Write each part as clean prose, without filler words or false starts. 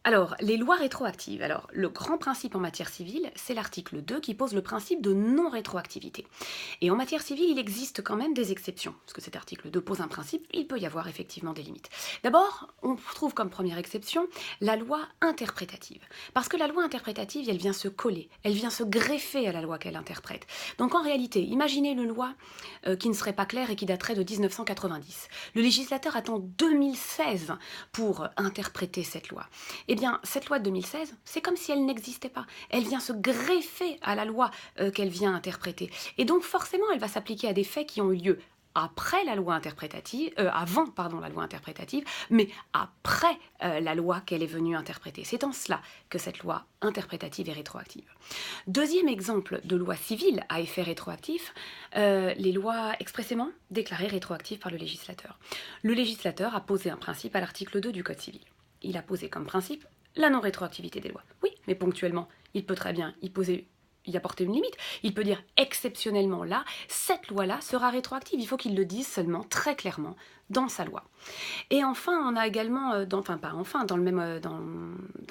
Alors, les lois rétroactives. Alors, le grand principe en matière civile, c'est l'article 2 qui pose le principe de non-rétroactivité. Et en matière civile, il existe quand même des exceptions, parce que cet article 2 pose un principe, il peut y avoir effectivement des limites. D'abord, on trouve comme première exception la loi interprétative. Parce que la loi interprétative, elle vient se coller, elle vient se greffer à la loi qu'elle interprète. Donc en réalité, imaginez une loi qui ne serait pas claire et qui daterait de 1990. Le législateur attend 2016 pour interpréter cette loi. Eh bien, cette loi de 2016, c'est comme si elle n'existait pas. Elle vient se greffer à la loi qu'elle vient interpréter. Et donc, forcément, elle va s'appliquer à des faits qui ont eu lieu après la loi interprétative, avant pardon, la loi interprétative, mais après la loi qu'elle est venue interpréter. C'est en cela que cette loi interprétative est rétroactive. Deuxième exemple de loi civile à effet rétroactif, les lois expressément déclarées rétroactives par le législateur. Le législateur a posé un principe à l'article 2 du Code civil. Il a posé comme principe la non-rétroactivité des lois. Oui, mais ponctuellement, il peut très bien y apporter une limite. Il peut dire exceptionnellement là, cette loi-là sera rétroactive. Il faut qu'il le dise seulement très clairement dans sa loi. Et enfin, on a également, dans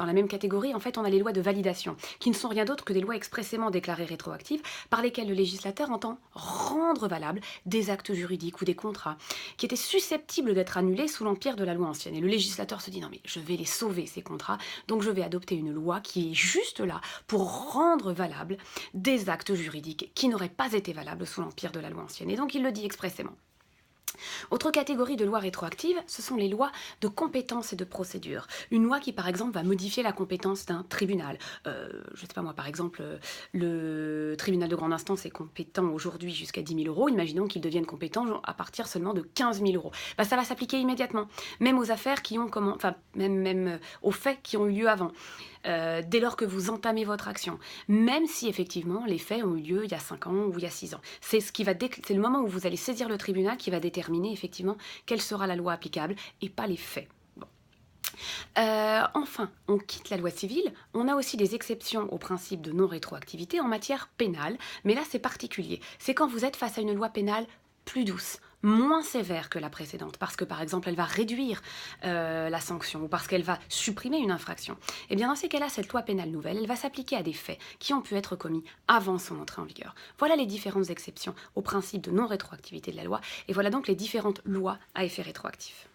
la même catégorie, en fait, on a les lois de validation, qui ne sont rien d'autre que des lois expressément déclarées rétroactives, par lesquelles le législateur entend rendre valables des actes juridiques ou des contrats qui étaient susceptibles d'être annulés sous l'empire de la loi ancienne. Et le législateur se dit non mais je vais les sauver ces contrats, donc je vais adopter une loi qui est juste là pour rendre valables des actes juridiques qui n'auraient pas été valables sous l'empire de la loi ancienne. Et donc il le dit expressément. Autre catégorie de lois rétroactives, ce sont les lois de compétences et de procédure. Une loi qui, par exemple, va modifier la compétence d'un tribunal. Je ne sais pas moi, par exemple, le tribunal de grande instance est compétent aujourd'hui jusqu'à 10 000 euros. Imaginons qu'il devienne compétent à partir seulement de 15 000 euros. Bah, ça va s'appliquer immédiatement, même aux affaires qui ont même aux faits qui ont eu lieu avant. Dès lors que vous entamez votre action, même si effectivement les faits ont eu lieu il y a 5 ans ou il y a 6 ans. C'est le moment où vous allez saisir le tribunal qui va déterminer effectivement quelle sera la loi applicable et pas les faits. Bon. Enfin, on quitte la loi civile, on a aussi des exceptions au principe de non-rétroactivité en matière pénale, mais là c'est particulier. C'est quand vous êtes face à une loi pénale plus douce, moins sévère que la précédente, parce que par exemple elle va réduire la sanction ou parce qu'elle va supprimer une infraction. Et bien dans ces cas-là, cette loi pénale nouvelle, elle va s'appliquer à des faits qui ont pu être commis avant son entrée en vigueur. Voilà les différentes exceptions au principe de non-rétroactivité de la loi, et voilà donc les différentes lois à effet rétroactif.